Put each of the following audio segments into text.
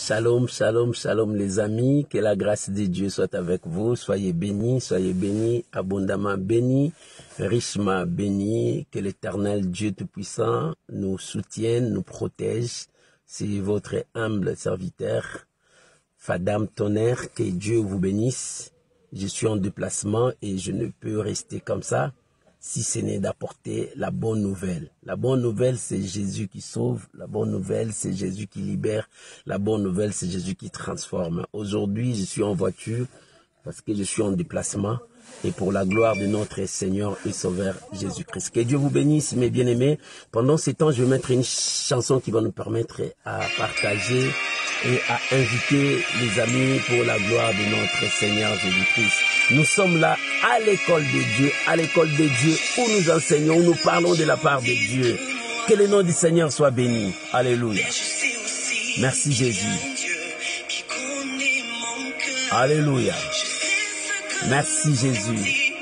Shalom, shalom, shalom les amis, que la grâce de Dieu soit avec vous, soyez bénis, abondamment bénis, richement bénis, que l'Éternel Dieu Tout-Puissant nous soutienne, nous protège. C'est votre humble serviteur, Fadam Tonnerre, que Dieu vous bénisse. Je suis en déplacement et je ne peux rester comme ça si ce n'est d'apporter la bonne nouvelle. La bonne nouvelle, c'est Jésus qui sauve. La bonne nouvelle, c'est Jésus qui libère. La bonne nouvelle, c'est Jésus qui transforme. Aujourd'hui, je suis en voiture parce que je suis en déplacement et pour la gloire de notre Seigneur et Sauveur Jésus-Christ. Que Dieu vous bénisse, mes bien-aimés. Pendant ce temps, je vais mettre une chanson qui va nous permettre à partager et à inviter les amis pour la gloire de notre Seigneur Jésus-Christ. Nous sommes là à l'école de Dieu où nous enseignons, où nous parlons de la part de Dieu. Que le nom du Seigneur soit béni. Alléluia. Merci Jésus. Alléluia. Merci Jésus.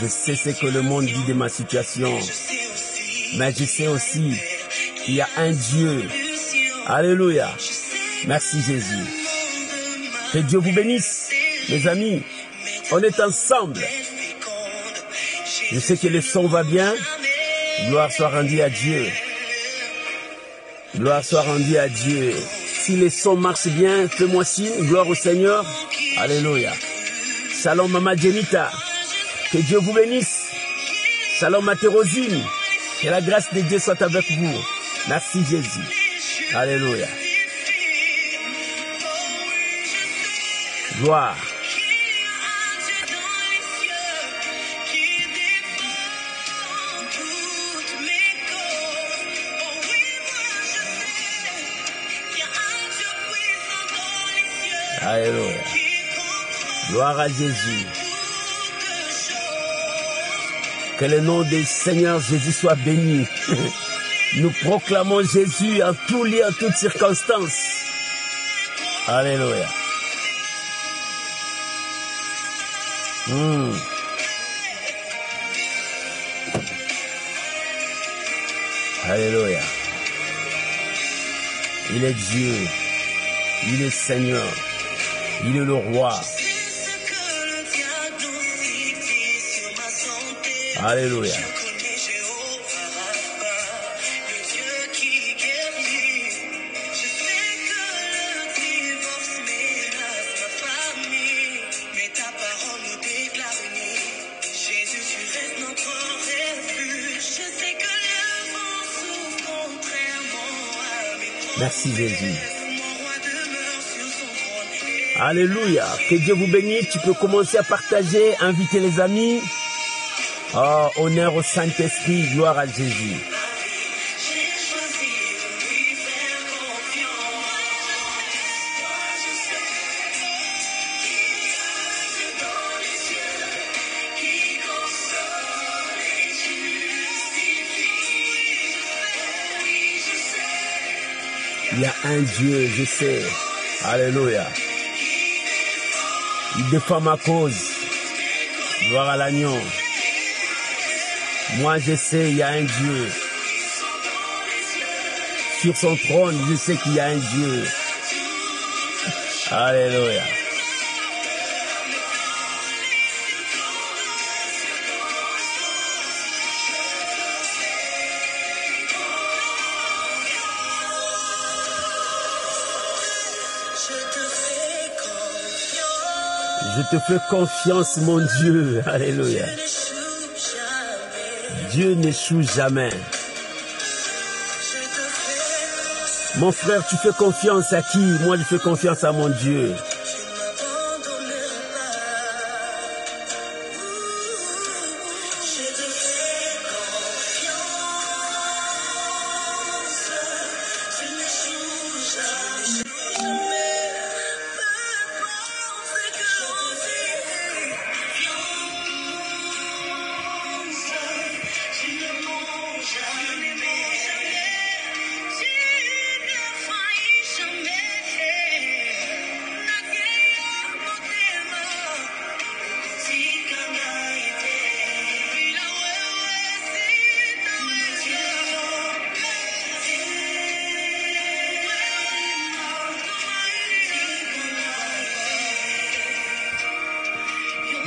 Je sais ce que le monde dit de ma situation, mais je sais aussi qu'il y a un Dieu. Alléluia. Merci Jésus. Que Dieu vous bénisse, mes amis. On est ensemble. Je sais que le son va bien. Gloire soit rendue à Dieu. Gloire soit rendue à Dieu. Si le son marche bien, fais-moi signe. Gloire au Seigneur. Alléluia. Shalom Mama Jenita. Que Dieu vous bénisse. Shalom Mathérosine. Que la grâce de Dieu soit avec vous. Merci Jésus. Alléluia. Gloire. Alléluia. Gloire à Jésus. Que le nom du Seigneur Jésus soit béni. Nous proclamons Jésus en tout lieu, en toutes circonstances. Alléluia. Alléluia. Il est Dieu. Il est Seigneur. Il est le roi. Alléluia. Merci Jésus. Alléluia. Que Dieu vous bénisse. Tu peux commencer à partager, inviter les amis. Oh, honneur au Saint-Esprit. Gloire à Jésus. Il y a un Dieu, je sais. Alléluia. Il défend ma cause. Gloire à l'agneau. Moi, je sais, il y a un Dieu. Sur son trône, je sais qu'il y a un Dieu. Alléluia. Je te fais confiance, mon Dieu. Alléluia. Dieu n'échoue jamais. Mon frère, tu fais confiance à qui? Moi, je fais confiance à mon Dieu.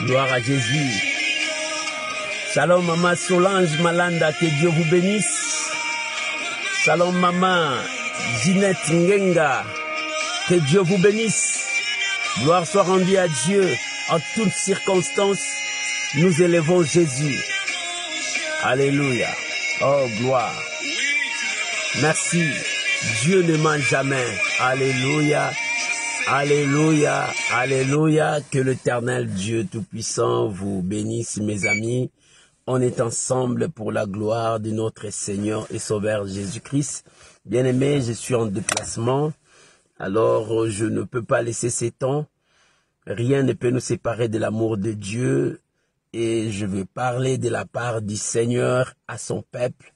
Gloire à Jésus. Shalom maman Solange Malanda, que Dieu vous bénisse. Shalom maman Ginette Ngenga, que Dieu vous bénisse. Gloire soit rendue à Dieu. En toutes circonstances, nous élevons Jésus. Alléluia. Oh, gloire. Merci. Dieu ne ment jamais. Alléluia. Alléluia. Alléluia. Que l'Éternel Dieu Tout-Puissant vous bénisse, mes amis. On est ensemble pour la gloire de notre Seigneur et Sauveur Jésus-Christ. Bien-aimés, je suis en déplacement. Alors, je ne peux pas laisser ces temps. Rien ne peut nous séparer de l'amour de Dieu. Et je vais parler de la part du Seigneur à son peuple.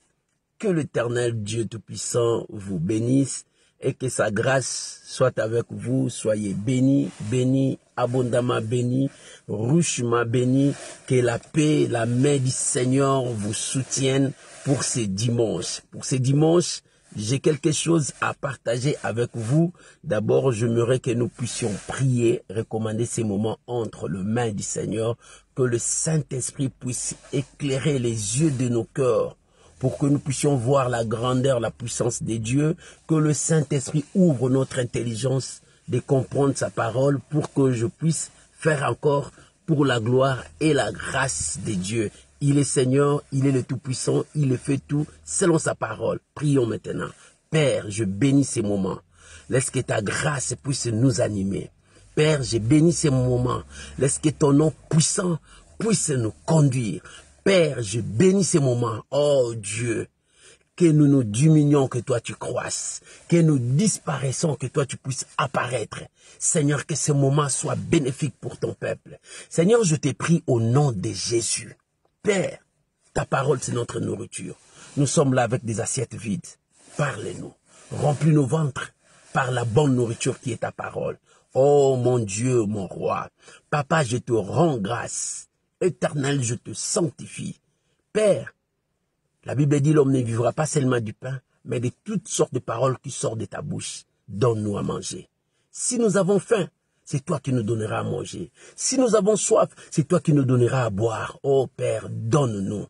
Que l'Éternel Dieu Tout-Puissant vous bénisse et que sa grâce soit avec vous. Soyez bénis, bénis, abondamment bénis, richement bénis. Que la paix, la main du Seigneur vous soutienne pour ces dimanches. Pour ces dimanches, j'ai quelque chose à partager avec vous. D'abord, j'aimerais que nous puissions prier, recommander ces moments entre les mains du Seigneur, que le Saint-Esprit puisse éclairer les yeux de nos cœurs, pour que nous puissions voir la grandeur, la puissance de Dieu, que le Saint-Esprit ouvre notre intelligence de comprendre sa parole, pour que je puisse faire encore pour la gloire et la grâce de Dieu. Il est Seigneur, il est le Tout-Puissant, il fait tout selon sa parole. Prions maintenant. Père, je bénis ces moments. Laisse que ta grâce puisse nous animer. Père, je bénis ces moments. Laisse que ton nom puissant puisse nous conduire. Père, je bénis ces moments. Oh Dieu, que nous nous diminuons, que toi tu croisses. Que nous disparaissons, que toi tu puisses apparaître. Seigneur, que ce moment soit bénéfique pour ton peuple. Seigneur, je te prie au nom de Jésus. Père, ta parole c'est notre nourriture. Nous sommes là avec des assiettes vides. Parle-nous. Remplis nos ventres par la bonne nourriture qui est ta parole. Oh mon Dieu, mon roi. Papa, je te rends grâce. Éternel, je te sanctifie. Père, la Bible dit l'homme ne vivra pas seulement du pain, mais de toutes sortes de paroles qui sortent de ta bouche. Donne-nous à manger. Si nous avons faim, c'est toi qui nous donneras à manger. Si nous avons soif, c'est toi qui nous donneras à boire. Oh Père, donne-nous.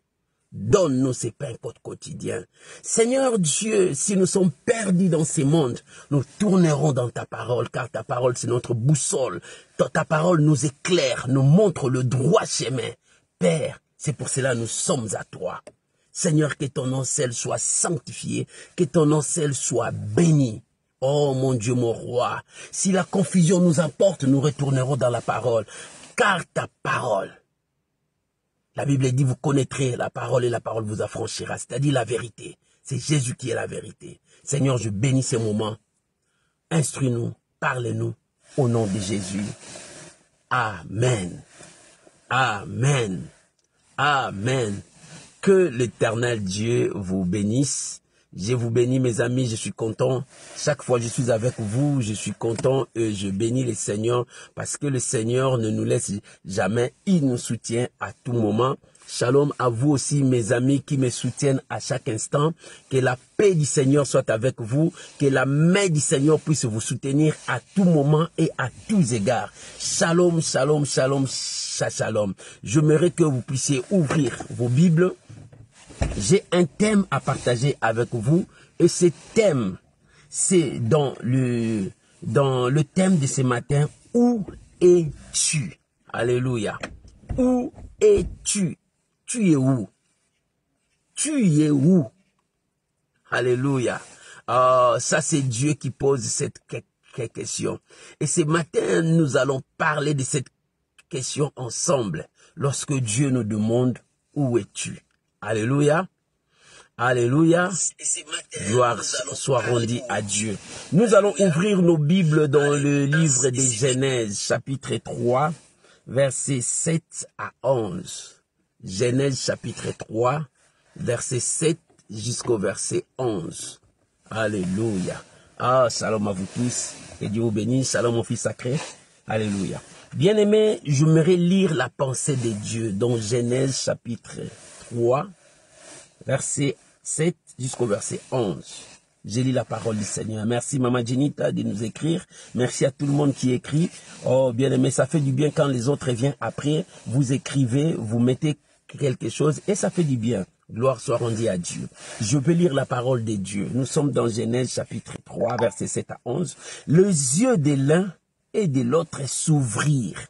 Donne-nous ces pains quotidiens. Seigneur Dieu, si nous sommes perdus dans ces mondes, nous tournerons dans ta parole, car ta parole c'est notre boussole. Ta parole nous éclaire, nous montre le droit chemin. Père, c'est pour cela que nous sommes à toi. Seigneur, que ton nom seul soit sanctifié, que ton nom seul soit béni. Oh mon Dieu, mon roi, si la confusion nous emporte, nous retournerons dans la parole, car ta parole, la Bible dit, vous connaîtrez la parole et la parole vous affranchira, c'est-à-dire la vérité. C'est Jésus qui est la vérité. Seigneur, je bénis ces moments. Instruis-nous, parle-nous, au nom de Jésus. Amen. Amen. Amen. Que l'Éternel Dieu vous bénisse. Je vous bénis, mes amis, je suis content. Chaque fois que je suis avec vous, je suis content et je bénis le Seigneur parce que le Seigneur ne nous laisse jamais. Il nous soutient à tout moment. Shalom à vous aussi, mes amis qui me soutiennent à chaque instant. Que la paix du Seigneur soit avec vous. Que la main du Seigneur puisse vous soutenir à tout moment et à tous égards. Shalom, shalom, shalom, shalom. J'aimerais que vous puissiez ouvrir vos Bibles. J'ai un thème à partager avec vous et ce thème, c'est dans le thème de ce matin, où es-tu? Alléluia. Où es-tu? Tu es où? Tu es où? Alléluia. Ça c'est Dieu qui pose cette question. Et ce matin, nous allons parler de cette question ensemble lorsque Dieu nous demande où es-tu? Alléluia. Alléluia. Gloire soit rendue à Dieu. Nous allons ouvrir nos Bibles dans le livre de Genèse, chapitre 3, versets 7 à 11. Genèse, chapitre 3, verset 7 jusqu'au verset 11. Alléluia. Shalom à vous tous. Que Dieu vous bénisse. Shalom mon fils sacré. Alléluia. Bien-aimés, j'aimerais lire la pensée de Dieu dans Genèse, chapitre 3, verset 7 jusqu'au verset 11. J'ai lu la parole du Seigneur. Merci Maman Jenita de nous écrire. Merci à tout le monde qui écrit. Oh, bien aimé, ça fait du bien quand les autres viennent après. Vous écrivez, vous mettez quelque chose et ça fait du bien. Gloire soit rendue à Dieu. Je vais lire la parole de Dieu. Nous sommes dans Genèse chapitre 3, versets 7 à 11. Les yeux de l'un et de l'autre s'ouvrirent.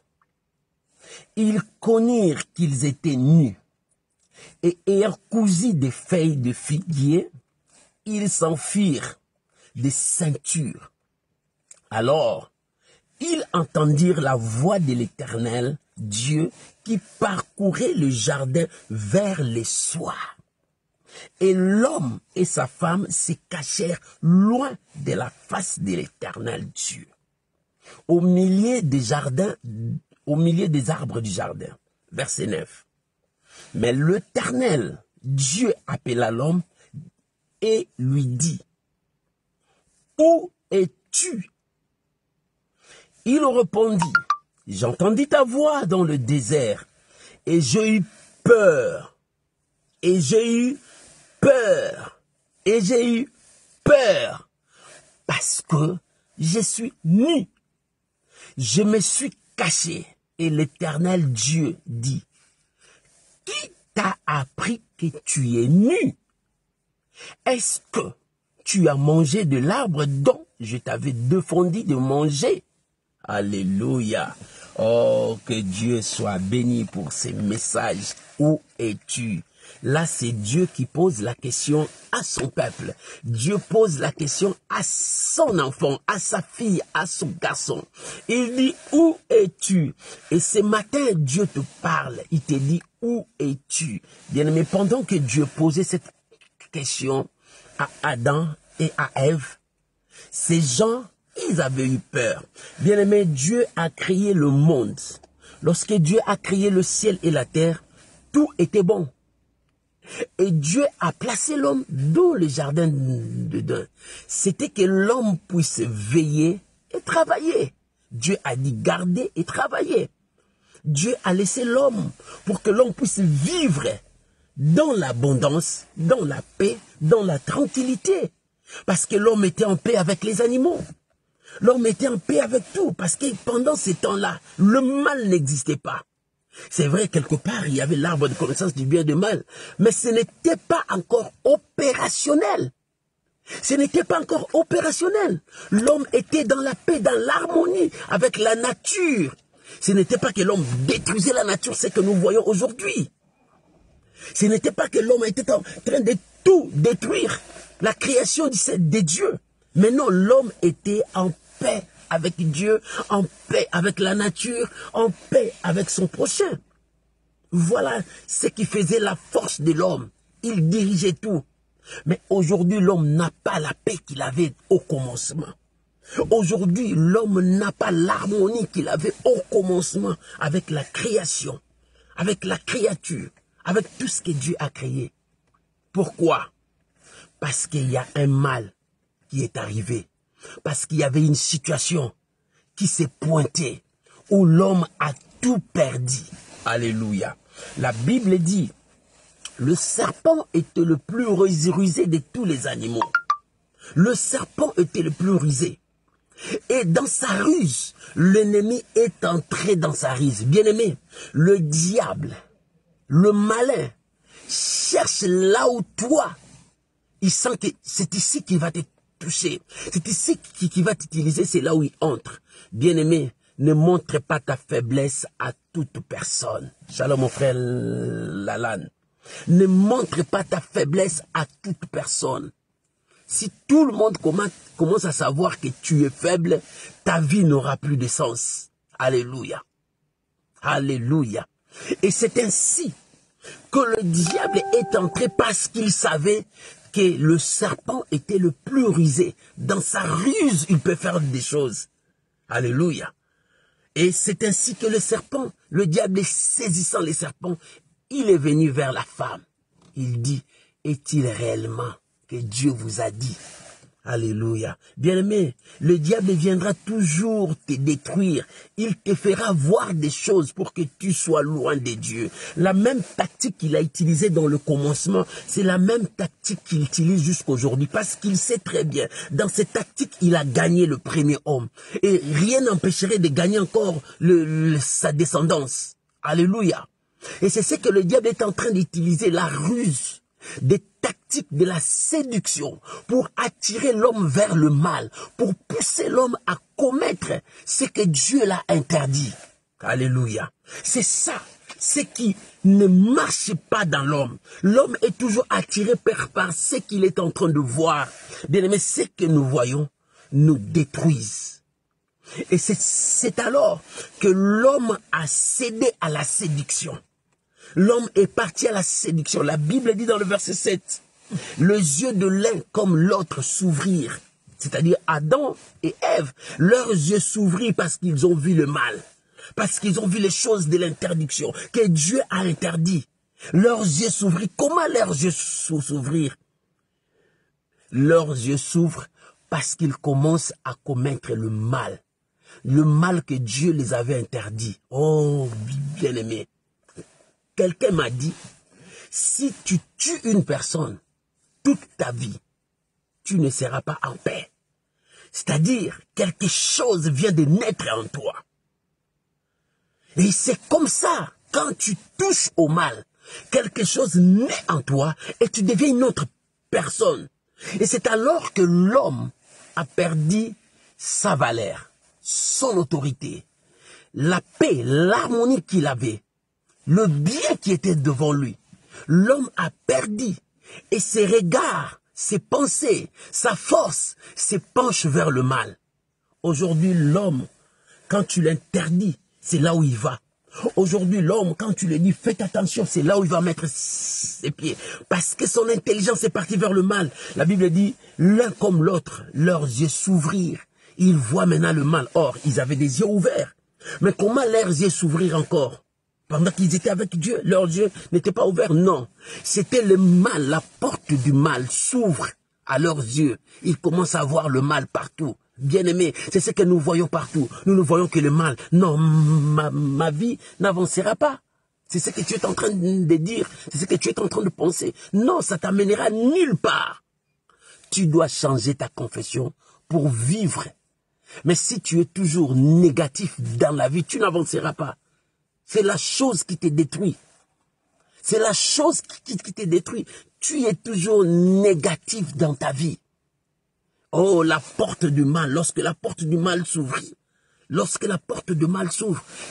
Ils connurent qu'ils étaient nus. Et ayant cousu des feuilles de figuier, ils s'en firent des ceintures. Alors, ils entendirent la voix de l'Éternel, Dieu, qui parcourait le jardin vers le soir. Et l'homme et sa femme se cachèrent loin de la face de l'Éternel Dieu, au milieu des arbres du jardin. Verset 9. Mais l'Éternel Dieu appela l'homme et lui dit, où es-tu? Il répondit, j'entendis ta voix dans le désert, et j'ai eu peur, et j'ai eu peur, et j'ai eu peur, parce que je suis nu. Je me suis caché, et l'Éternel Dieu dit, qui t'a appris que tu es nu? Est-ce que tu as mangé de l'arbre dont je t'avais défendu de manger? Alléluia. Oh, que Dieu soit béni pour ces messages. Où es-tu? Là, c'est Dieu qui pose la question à son peuple. Dieu pose la question à son enfant, à sa fille, à son garçon. Il dit, où es-tu? Et ce matin, Dieu te parle. Il te dit, où es-tu? Bien-aimé, pendant que Dieu posait cette question à Adam et à Ève, ces gens, ils avaient eu peur. Bien-aimé, Dieu a créé le monde. Lorsque Dieu a créé le ciel et la terre, tout était bon. Et Dieu a placé l'homme dans le jardin d'Éden. C'était que l'homme puisse veiller et travailler. Dieu a dit garder et travailler. Dieu a laissé l'homme pour que l'homme puisse vivre dans l'abondance, dans la paix, dans la tranquillité. Parce que l'homme était en paix avec les animaux. L'homme était en paix avec tout. Parce que pendant ces temps-là, le mal n'existait pas. C'est vrai, quelque part, il y avait l'arbre de connaissance du bien et du mal. Mais ce n'était pas encore opérationnel. Ce n'était pas encore opérationnel. L'homme était dans la paix, dans l'harmonie avec la nature. Ce n'était pas que l'homme détruisait la nature, c'est que nous voyons aujourd'hui. Ce n'était pas que l'homme était en train de tout détruire, la création de Dieu. Mais non, l'homme était en paix avec Dieu, en paix avec la nature, en paix avec son prochain. Voilà ce qui faisait la force de l'homme. Il dirigeait tout. Mais aujourd'hui, l'homme n'a pas la paix qu'il avait au commencement. Aujourd'hui, l'homme n'a pas l'harmonie qu'il avait au commencement avec la création, avec la créature, avec tout ce que Dieu a créé. Pourquoi? Parce qu'il y a un mal qui est arrivé. Parce qu'il y avait une situation qui s'est pointée, où l'homme a tout perdu. Alléluia. La Bible dit, le serpent était le plus rusé de tous les animaux. Le serpent était le plus rusé. Et dans sa ruse, l'ennemi est entré dans sa ruse. Bien-aimé, le diable, le malin, cherche là où toi, il sent que c'est ici qu'il va te toucher. C'est ici qu'il va t'utiliser, c'est là où il entre. Bien-aimé, ne montre pas ta faiblesse à toute personne. Shalom mon frère Lalan. Ne montre pas ta faiblesse à toute personne. Si tout le monde commence à savoir que tu es faible, ta vie n'aura plus de sens. Alléluia. Alléluia. Et c'est ainsi que le diable est entré parce qu'il savait que le serpent était le plus rusé. Dans sa ruse, il peut faire des choses. Alléluia. Et c'est ainsi que le serpent, le diable saisissant les serpents, il est venu vers la femme. Il dit, est-il réellement que Dieu vous a dit? Alléluia. Bien-aimé, le diable viendra toujours te détruire. Il te fera voir des choses pour que tu sois loin de Dieu. La même tactique qu'il a utilisée dans le commencement, c'est la même tactique qu'il utilise jusqu'aujourd'hui. Parce qu'il sait très bien, dans cette tactique, il a gagné le premier homme. Et rien n'empêcherait de gagner encore sa descendance. Alléluia. Et c'est ce que le diable est en train d'utiliser, la ruse, des tactiques de la séduction pour attirer l'homme vers le mal, pour pousser l'homme à commettre ce que Dieu l'a interdit. Alléluia. C'est ça, ce qui ne marche pas dans l'homme. L'homme est toujours attiré par ce qu'il est en train de voir. Bien aimé, ce que nous voyons nous détruisent. Et c'est alors que l'homme a cédé à la séduction. L'homme est parti à la séduction. La Bible dit dans le verset 7, les yeux de l'un comme l'autre s'ouvrirent. C'est-à-dire Adam et Ève, leurs yeux s'ouvrirent parce qu'ils ont vu le mal. Parce qu'ils ont vu les choses de l'interdiction que Dieu a interdit. Leurs yeux s'ouvrirent. Comment leurs yeux s'ouvrirent? Leurs yeux s'ouvrent parce qu'ils commencent à commettre le mal. Le mal que Dieu les avait interdit. Oh, bien-aimé. Quelqu'un m'a dit, si tu tues une personne toute ta vie, tu ne seras pas en paix. C'est-à-dire, quelque chose vient de naître en toi. Et c'est comme ça, quand tu touches au mal, quelque chose naît en toi et tu deviens une autre personne. Et c'est alors que l'homme a perdu sa valeur, son autorité, la paix, l'harmonie qu'il avait. Le bien qui était devant lui, l'homme a perdu et ses regards, ses pensées, sa force se penchent vers le mal. Aujourd'hui, l'homme, quand tu l'interdis, c'est là où il va. Aujourd'hui, l'homme, quand tu lui dis faites attention, c'est là où il va mettre ses pieds. Parce que son intelligence est partie vers le mal. La Bible dit, l'un comme l'autre, leurs yeux s'ouvrirent. Ils voient maintenant le mal. Or, ils avaient des yeux ouverts. Mais comment leurs yeux s'ouvrir encore? Pendant qu'ils étaient avec Dieu, leurs yeux n'étaient pas ouverts. Non, c'était le mal, la porte du mal s'ouvre à leurs yeux. Ils commencent à voir le mal partout. Bien-aimés, c'est ce que nous voyons partout. Nous ne voyons que le mal. Non, ma vie n'avancera pas. C'est ce que tu es en train de dire. C'est ce que tu es en train de penser. Non, ça t'amènera nulle part. Tu dois changer ta confession pour vivre. Mais si tu es toujours négatif dans la vie, tu n'avanceras pas. C'est la chose qui te détruit. C'est la chose qui te détruit. Tu es toujours négatif dans ta vie. Oh, la porte du mal, lorsque la porte du mal s'ouvre,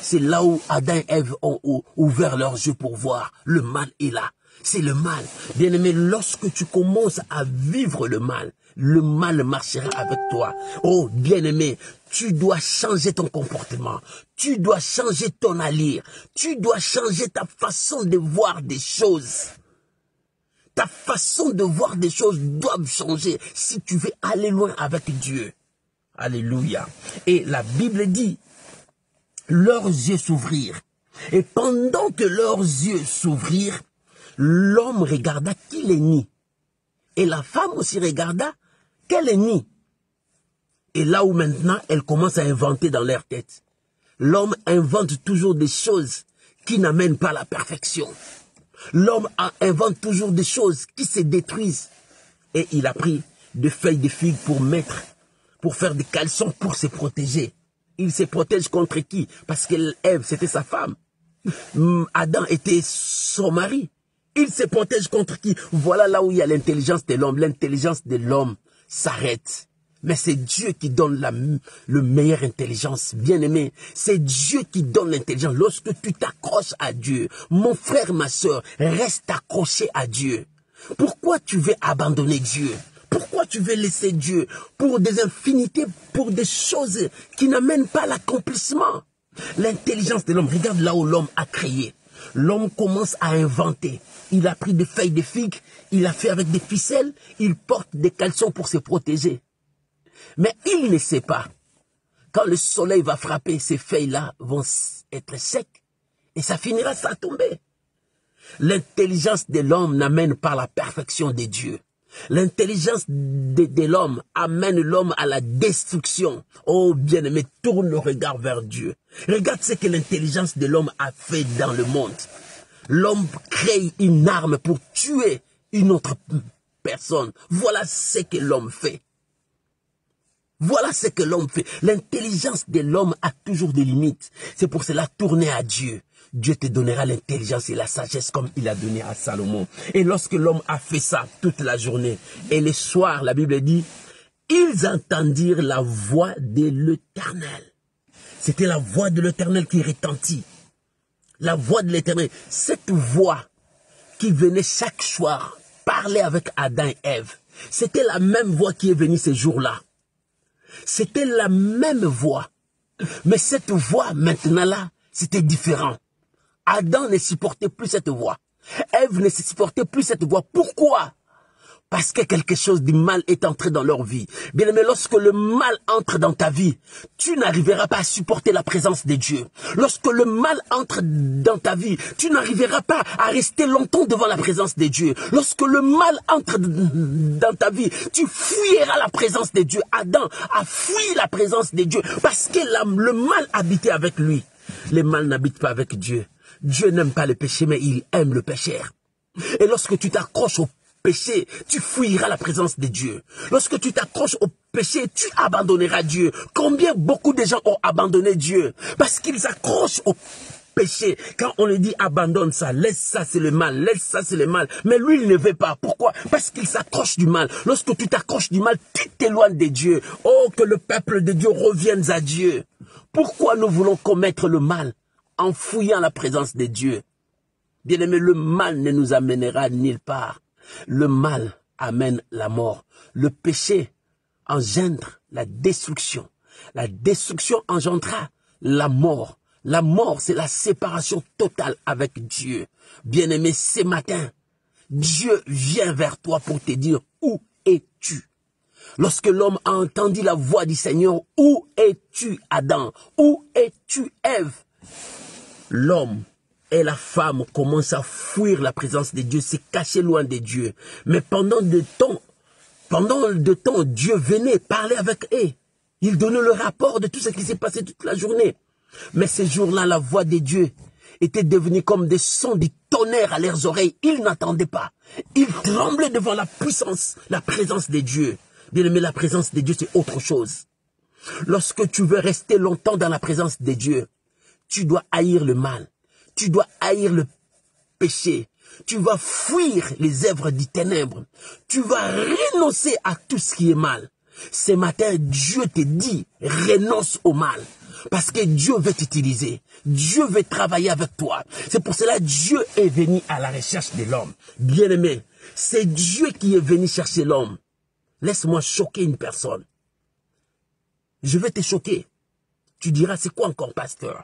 c'est là où Adam et Ève ont ouvert leurs yeux pour voir. Le mal est là. C'est le mal. Bien-aimé, lorsque tu commences à vivre le mal marchera avec toi. Oh, bien-aimé, tu dois changer ton comportement. Tu dois changer ton allure. Tu dois changer ta façon de voir des choses. Ta façon de voir des choses doit changer si tu veux aller loin avec Dieu. Alléluia. Et la Bible dit, leurs yeux s'ouvrirent. Et pendant que leurs yeux s'ouvrirent, l'homme regarda qu'il est ni. Et la femme aussi regarda qu'elle est ni. Et là où maintenant, elle commence à inventer dans leur tête. L'homme invente toujours des choses qui n'amènent pas à la perfection. L'homme invente toujours des choses qui se détruisent. Et il a pris des feuilles de figue pour faire des caleçons pour se protéger. Il se protège contre qui? Parce que Ève, c'était sa femme. Adam était son mari. Il se protège contre qui? Voilà là où il y a l'intelligence de l'homme. L'intelligence de l'homme s'arrête. Mais c'est Dieu qui donne le meilleure intelligence, bien-aimé. C'est Dieu qui donne l'intelligence. Lorsque tu t'accroches à Dieu, mon frère, ma soeur, reste accroché à Dieu. Pourquoi tu veux abandonner Dieu? Pourquoi tu veux laisser Dieu? Pour des infinités, pour des choses qui n'amènent pas à l'accomplissement. L'intelligence de l'homme, regarde là où l'homme a créé. L'homme commence à inventer. Il a pris des feuilles de figue, il a fait avec des ficelles, il porte des caleçons pour se protéger. Mais il ne sait pas. Quand le soleil va frapper, ces feuilles-là vont être secs et ça finira par tomber. L'intelligence de l'homme n'amène pas à la perfection de Dieu. L'intelligence de l'homme amène l'homme à la destruction. Oh bien-aimé, tourne le regard vers Dieu. Regarde ce que l'intelligence de l'homme a fait dans le monde. L'homme crée une arme pour tuer une autre personne. Voilà ce que l'homme fait. Voilà ce que l'homme fait. L'intelligence de l'homme a toujours des limites. C'est pour cela, tourner à Dieu. Dieu te donnera l'intelligence et la sagesse comme il a donné à Salomon. Et lorsque l'homme a fait ça toute la journée, et le soir, la Bible dit, ils entendirent la voix de l'Éternel. C'était la voix de l'Éternel qui retentit. La voix de l'Éternel. Cette voix qui venait chaque soir parler avec Adam et Ève. C'était la même voix qui est venue ces jours-là. C'était la même voix. Mais cette voix, maintenant là, c'était différent. Adam ne supportait plus cette voix. Ève ne supportait plus cette voix. Pourquoi? Parce que quelque chose de mal est entré dans leur vie. Bien aimé, lorsque le mal entre dans ta vie, tu n'arriveras pas à supporter la présence de Dieu. Lorsque le mal entre dans ta vie, tu n'arriveras pas à rester longtemps devant la présence de Dieu. Lorsque le mal entre dans ta vie, tu fuiras la présence de Dieu. Adam a fui la présence de Dieu parce que le mal habitait avec lui. Le mal n'habite pas avec Dieu. Dieu n'aime pas le péché, mais il aime le pécheur. Et lorsque tu t'accroches au péché, tu fuiras la présence de Dieu. Lorsque tu t'accroches au péché, tu abandonneras Dieu. Combien beaucoup de gens ont abandonné Dieu parce qu'ils s'accrochent au péché. Quand on lui dit abandonne ça, laisse ça, c'est le mal, laisse ça, c'est le mal. Mais lui, il ne veut pas. Pourquoi? Parce qu'il s'accroche du mal. Lorsque tu t'accroches du mal, tu t'éloignes de Dieu. Oh, que le peuple de Dieu revienne à Dieu. Pourquoi nous voulons commettre le mal en fouillant la présence de Dieu? Bien-aimé, le mal ne nous amènera nulle part. Le mal amène la mort. Le péché engendre la destruction. La destruction engendra la mort. La mort, c'est la séparation totale avec Dieu. Bien-aimé, ce matin, Dieu vient vers toi pour te dire, où es-tu? Lorsque l'homme a entendu la voix du Seigneur, où es-tu, Adam? Où es-tu, Ève? L'homme et la femme commencent à fuir la présence de Dieu, se cacher loin de Dieu. Mais pendant le temps, Dieu venait parler avec eux. Il donnait le rapport de tout ce qui s'est passé toute la journée. Mais ces jours-là, la voix de Dieu était devenue comme des sons du tonnerre à leurs oreilles. Ils n'attendaient pas. Ils tremblaient devant la puissance, la présence de Dieu. Bien aimé, la présence de Dieu, c'est autre chose. Lorsque tu veux rester longtemps dans la présence de Dieu, tu dois haïr le mal. Tu dois haïr le péché. Tu vas fuir les œuvres des ténèbres. Tu vas renoncer à tout ce qui est mal. Ce matin, Dieu te dit, renonce au mal. Parce que Dieu veut t'utiliser. Dieu veut travailler avec toi. C'est pour cela que Dieu est venu à la recherche de l'homme. Bien-aimé, c'est Dieu qui est venu chercher l'homme. Laisse-moi choquer une personne. Je vais te choquer. Tu diras, c'est quoi encore, pasteur?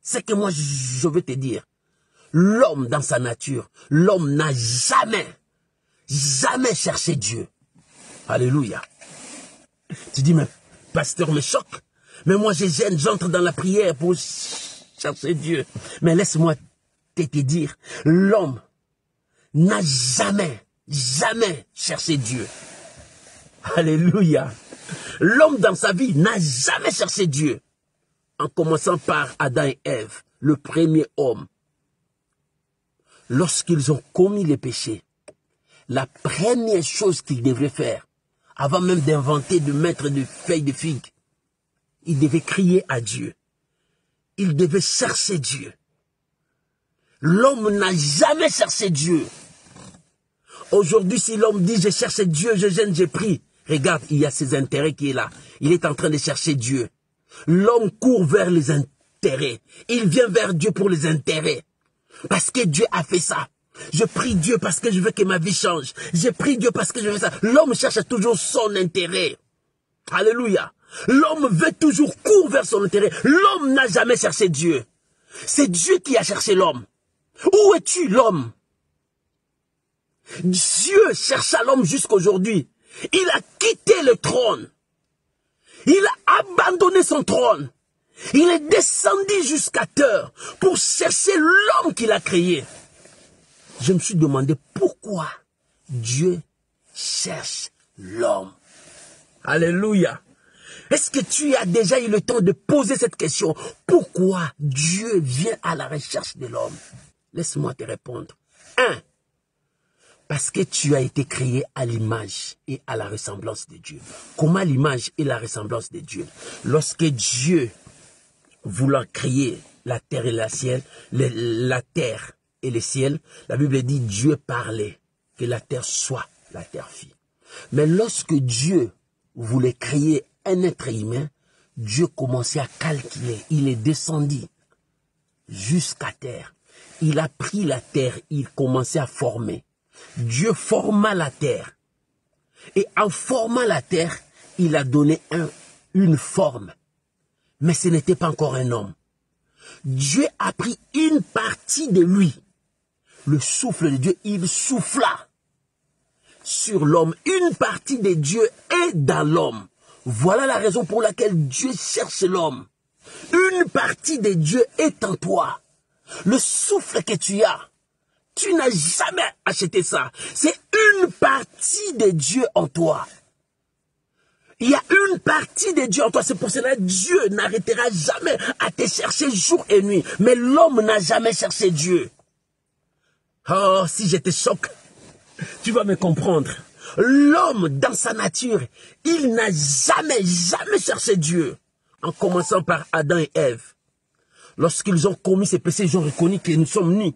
C'est que moi, je veux te dire, l'homme dans sa nature, l'homme n'a jamais cherché Dieu. Alléluia. Tu dis, mais pasteur me choque. Mais moi, je gêne, j'entre dans la prière pour chercher Dieu. Mais laisse-moi te dire, l'homme n'a jamais cherché Dieu. Alléluia. L'homme dans sa vie n'a jamais cherché Dieu. En commençant par Adam et Ève, le premier homme. Lorsqu'ils ont commis les péchés, la première chose qu'ils devraient faire, avant même d'inventer, de mettre des feuilles de figue, ils devaient crier à Dieu. Ils devaient chercher Dieu. L'homme n'a jamais cherché Dieu. Aujourd'hui, si l'homme dit, je cherche Dieu, je gêne, je prie. Regarde, il y a ses intérêts qui est là. Il est en train de chercher Dieu. L'homme court vers les intérêts. Il vient vers Dieu pour les intérêts. Parce que Dieu a fait ça. Je prie Dieu parce que je veux que ma vie change. Je prie Dieu parce que je veux ça. L'homme cherche toujours son intérêt. Alléluia. L'homme veut toujours courir vers son intérêt. L'homme n'a jamais cherché Dieu. C'est Dieu qui a cherché l'homme. Où es-tu, l'homme? Dieu chercha l'homme jusqu'aujourd'hui. Il a quitté le trône. Il a abandonné son trône. Il est descendu jusqu'à terre pour chercher l'homme qu'il a créé. Je me suis demandé pourquoi Dieu cherche l'homme. Alléluia. Est-ce que tu as déjà eu le temps de poser cette question? Pourquoi Dieu vient à la recherche de l'homme? Laisse-moi te répondre. 1. Parce que tu as été créé à l'image et à la ressemblance de Dieu. Comment l'image et la ressemblance de Dieu? Lorsque Dieu, voulant créer la terre et le ciel, la terre et le ciel, la Bible dit Dieu parlait, que la terre soit, la terre fit. Mais lorsque Dieu voulait créer un être humain, Dieu commençait à calculer. Il est descendu jusqu'à terre. Il a pris la terre, il commençait à former. Dieu forma la terre. Et en formant la terre, il a donné une forme. Mais ce n'était pas encore un homme. Dieu a pris une partie de lui. Le souffle de Dieu, il souffla sur l'homme. Une partie de Dieu est dans l'homme. Voilà la raison pour laquelle Dieu cherche l'homme. Une partie de Dieu est en toi. Le souffle que tu as, tu n'as jamais acheté ça. C'est une partie de Dieu en toi. Il y a une partie de Dieu en toi. C'est pour cela que Dieu n'arrêtera jamais à te chercher jour et nuit. Mais l'homme n'a jamais cherché Dieu. Oh, si je te choque, tu vas me comprendre. L'homme, dans sa nature, il n'a jamais cherché Dieu. En commençant par Adam et Ève. Lorsqu'ils ont commis ces péchés, ils ont reconnu que nous sommes nus.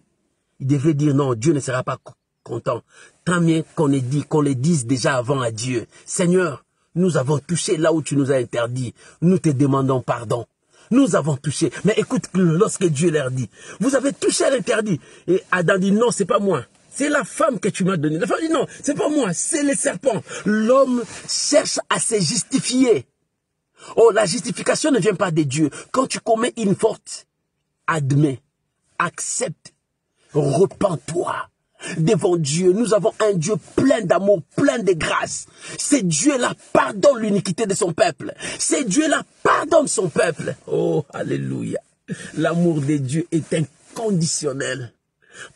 Ils devraient dire non, Dieu ne sera pas content. Tant mieux qu'on le dise déjà avant à Dieu. Seigneur, nous avons touché là où tu nous as interdit. Nous te demandons pardon. Nous avons touché. Mais écoute, lorsque Dieu leur dit, vous avez touché à l'interdit. Et Adam dit non, c'est pas moi. C'est la femme que tu m'as donnée. La femme dit non, c'est pas moi, c'est le serpent. L'homme cherche à se justifier. Oh, la justification ne vient pas de Dieu. Quand tu commets une faute, admets, accepte, repens-toi devant Dieu. Nous avons un Dieu plein d'amour, plein de grâce. C'est Dieu-là pardonne l'iniquité de son peuple. C'est Dieu-là pardonne son peuple. Oh, alléluia. L'amour de Dieu est inconditionnel.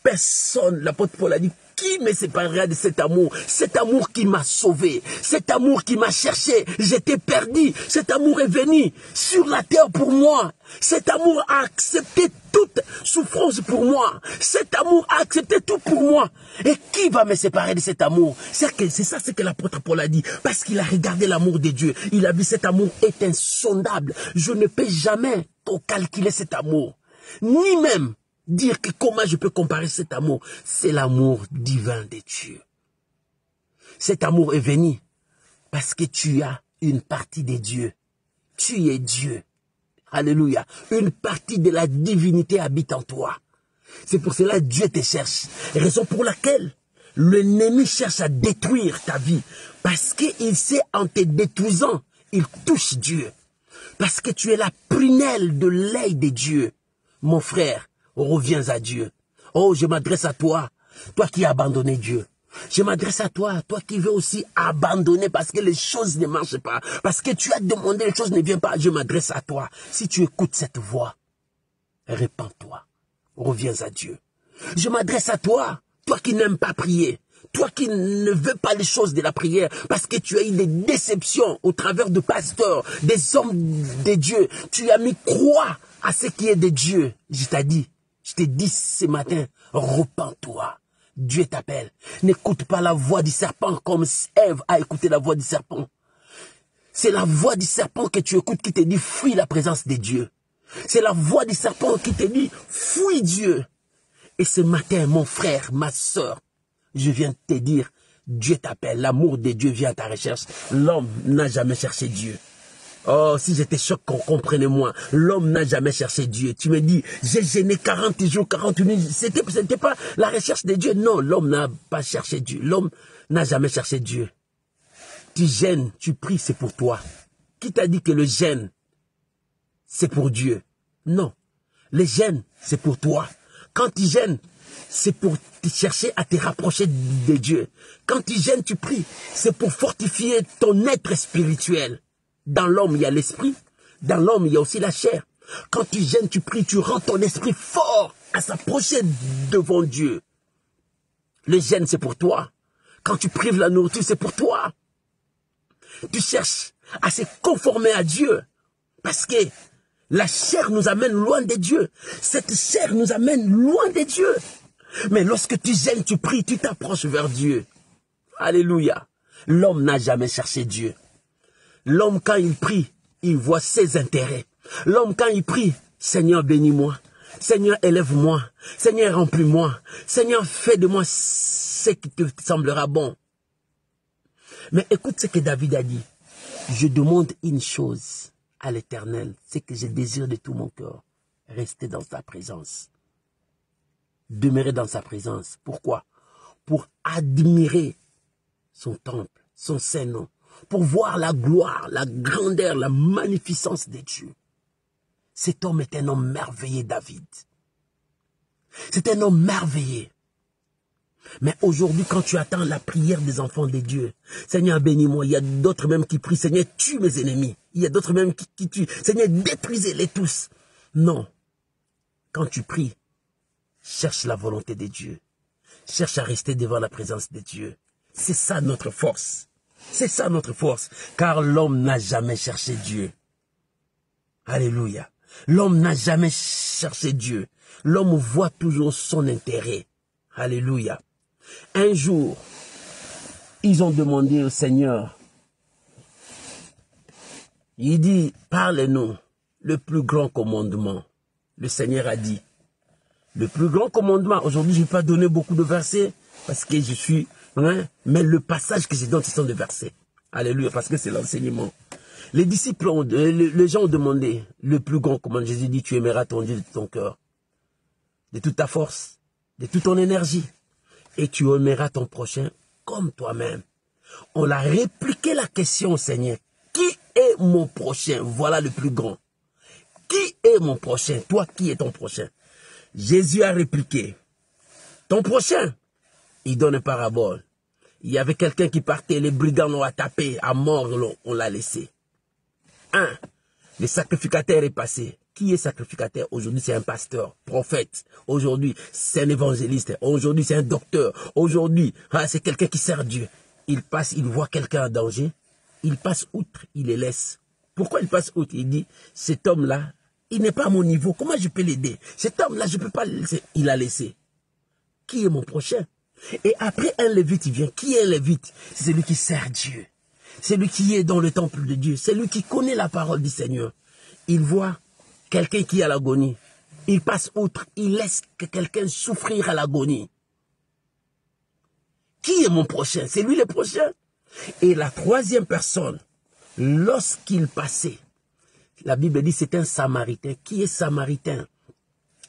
Personne, l'apôtre Paul a dit, qui me séparera de cet amour qui m'a sauvé, cet amour qui m'a cherché, j'étais perdu, cet amour est venu sur la terre pour moi, cet amour a accepté toute souffrance pour moi, cet amour a accepté tout pour moi, et qui va me séparer de cet amour? C'est ça ce que l'apôtre Paul a dit, parce qu'il a regardé l'amour de Dieu, il a vu cet amour est insondable, je ne peux jamais calculer cet amour, ni même dire que comment je peux comparer cet amour. C'est l'amour divin de Dieu. Cet amour est venu parce que tu as une partie de Dieu. Tu es Dieu. Alléluia. Une partie de la divinité habite en toi. C'est pour cela que Dieu te cherche. Raison pour laquelle l'ennemi cherche à détruire ta vie. Parce qu'il sait en te détruisant, il touche Dieu. Parce que tu es la prunelle de l'œil de Dieu. Mon frère, reviens à Dieu. Oh, je m'adresse à toi, toi qui as abandonné Dieu. Je m'adresse à toi, toi qui veux aussi abandonner parce que les choses ne marchent pas. Parce que tu as demandé, les choses ne viennent pas. Je m'adresse à toi. Si tu écoutes cette voix, répands-toi. Reviens à Dieu. Je m'adresse à toi, toi qui n'aimes pas prier. Toi qui ne veux pas les choses de la prière parce que tu as eu des déceptions au travers de pasteurs, des hommes de Dieu. Tu as mis croix à ce qui est de Dieu. Je t'ai dit ce matin, repens-toi. Dieu t'appelle. N'écoute pas la voix du serpent comme Ève a écouté la voix du serpent. C'est la voix du serpent que tu écoutes qui te dit fuis la présence de Dieu. C'est la voix du serpent qui te dit fuis Dieu. Et ce matin, mon frère, ma soeur, je viens de te dire, Dieu t'appelle, l'amour de Dieu vient à ta recherche. L'homme n'a jamais cherché Dieu. Oh, si j'étais choqué, comprenez-moi. L'homme n'a jamais cherché Dieu. Tu me dis, j'ai gêné 40 jours, 40 nuits. C'était pas la recherche de Dieu. Non, l'homme n'a pas cherché Dieu. L'homme n'a jamais cherché Dieu. Tu gênes, tu pries, c'est pour toi. Qui t'a dit que le gêne, c'est pour Dieu? Non. Le gêne, c'est pour toi. Quand tu gênes, c'est pour te chercher à te rapprocher de Dieu. Quand tu gênes, tu pries. C'est pour fortifier ton être spirituel. Dans l'homme, il y a l'esprit. Dans l'homme, il y a aussi la chair. Quand tu gênes, tu pries, tu rends ton esprit fort à s'approcher devant Dieu. Le gêne, c'est pour toi. Quand tu prives la nourriture, c'est pour toi. Tu cherches à se conformer à Dieu. Parce que la chair nous amène loin de Dieu. Cette chair nous amène loin de Dieu. Mais lorsque tu gênes, tu pries, tu t'approches vers Dieu. Alléluia. L'homme n'a jamais cherché Dieu. L'homme, quand il prie, il voit ses intérêts. L'homme, quand il prie, Seigneur, bénis-moi. Seigneur, élève-moi. Seigneur, remplis-moi. Seigneur, fais de moi ce qui te semblera bon. Mais écoute ce que David a dit. Je demande une chose à l'Éternel, c'est que je désire de tout mon cœur rester dans sa présence. Demeurer dans sa présence. Pourquoi? Pour admirer son temple, son saint nom. Pour voir la gloire, la grandeur, la magnificence de Dieu. Cet homme est un homme merveilleux, David. C'est un homme merveilleux. Mais aujourd'hui, quand tu attends la prière des enfants de Dieu, Seigneur, bénis-moi. Il y a d'autres même qui prient, Seigneur, tue mes ennemis. Il y a d'autres même qui tuent. Seigneur, détruisez-les tous. Non. Quand tu pries, cherche la volonté de Dieu. Cherche à rester devant la présence de Dieu. C'est ça notre force. C'est ça notre force. Car l'homme n'a jamais cherché Dieu. Alléluia. L'homme n'a jamais cherché Dieu. L'homme voit toujours son intérêt. Alléluia. Un jour, ils ont demandé au Seigneur. Il dit, parle-nous le plus grand commandement. Le Seigneur a dit, le plus grand commandement. Aujourd'hui, je ne vais pas donner beaucoup de versets parce que je suis... mais le passage que je donne, ce sont des versets. Alléluia, parce que c'est l'enseignement. Les disciples, les gens ont demandé le plus grand commandement. Jésus dit, tu aimeras ton Dieu de ton cœur, de toute ta force, de toute ton énergie. Et tu aimeras ton prochain comme toi-même. On a répliqué la question au Seigneur. Qui est mon prochain? Voilà le plus grand. Qui est mon prochain? Toi, qui est ton prochain? Jésus a répliqué. Ton prochain? Il donne une parabole. Il y avait quelqu'un qui partait, les brigands l'ont tapé, à mort, on l'a laissé. Le sacrificateur est passé. Qui est sacrificateur? Aujourd'hui, c'est un pasteur, prophète. Aujourd'hui, c'est un évangéliste. Aujourd'hui, c'est un docteur. Aujourd'hui, c'est quelqu'un qui sert Dieu. Il passe, il voit quelqu'un en danger. Il passe outre, il les laisse. Pourquoi il passe outre? Il dit, cet homme-là, il n'est pas à mon niveau. Comment je peux l'aider? Cet homme-là, je ne peux pas le laisser. Il a laissé. Qui est mon prochain? Et après, un lévite, il vient. Qui est un lévite? C'est celui qui sert Dieu. C'est lui qui est dans le temple de Dieu. C'est lui qui connaît la parole du Seigneur. Il voit quelqu'un qui est à l'agonie. Il passe outre. Il laisse que quelqu'un souffrir à l'agonie. Qui est mon prochain? C'est lui le prochain. Et la troisième personne, lorsqu'il passait, la Bible dit c'est un Samaritain. Qui est Samaritain?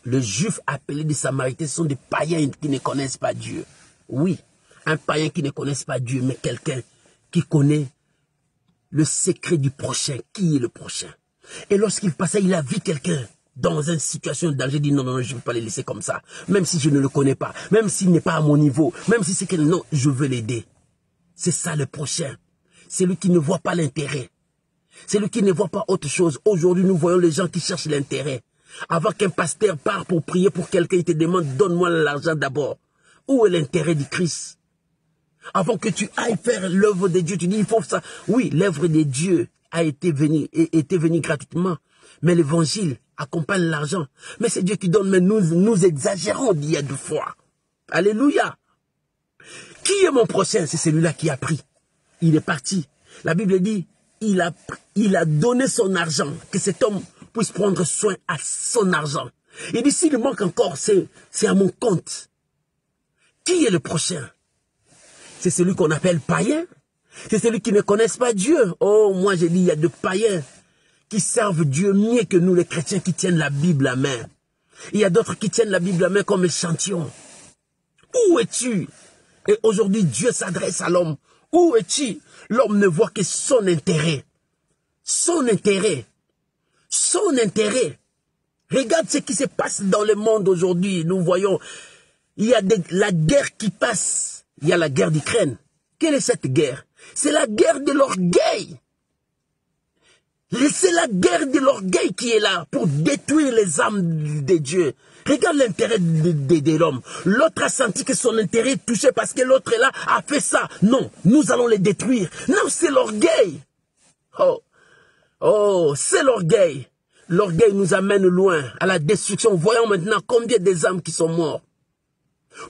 Le juif appelé des Samaritains sont des païens qui ne connaissent pas Dieu. Oui, un païen qui ne connaisse pas Dieu, mais quelqu'un qui connaît le secret du prochain. Qui est le prochain? Et lorsqu'il passait, il a vu quelqu'un dans une situation de danger. Il dit non, non, je ne vais pas le laisser comme ça. Même si je ne le connais pas, même s'il n'est pas à mon niveau, même si c'est que non, je veux l'aider. C'est ça le prochain. C'est lui qui ne voit pas l'intérêt. C'est lui qui ne voit pas autre chose. Aujourd'hui, nous voyons les gens qui cherchent l'intérêt. Avant qu'un pasteur parte pour prier pour quelqu'un, il te demande, donne-moi l'argent d'abord. Où est l'intérêt du Christ? Avant que tu ailles faire l'œuvre de Dieu, tu dis, il faut ça. Oui, l'œuvre de Dieu a été venue gratuitement. Mais l'évangile accompagne l'argent. Mais c'est Dieu qui donne, mais nous exagérons d'il y a 2 fois. Alléluia. Qui est mon prochain? C'est celui-là qui a pris. Il est parti. La Bible dit, il a donné son argent, que cet homme puisse prendre soin à son argent. Il dit, s'il manque encore, c'est à mon compte. Qui est le prochain? C'est celui qu'on appelle païen. C'est celui qui ne connaisse pas Dieu. Oh, moi j'ai dit, il y a de païens qui servent Dieu mieux que nous les chrétiens qui tiennent la Bible à main. Il y a d'autres qui tiennent la Bible à main comme échantillon. Où es-tu? Et aujourd'hui, Dieu s'adresse à l'homme. Où es-tu? L'homme ne voit que son intérêt. Son intérêt. Son intérêt. Regarde ce qui se passe dans le monde aujourd'hui. Nous voyons, il y a la guerre qui passe. Il y a la guerre d'Ukraine. Quelle est cette guerre? C'est la guerre de l'orgueil. C'est la guerre de l'orgueil qui est là pour détruire les âmes de Dieu. Regarde l'intérêt de l'homme. L'autre a senti que son intérêt est touché parce que l'autre est là, a fait ça. Non, nous allons les détruire. Non, c'est l'orgueil. Oh, c'est l'orgueil. L'orgueil nous amène loin, à la destruction. Voyons maintenant combien des âmes qui sont mortes.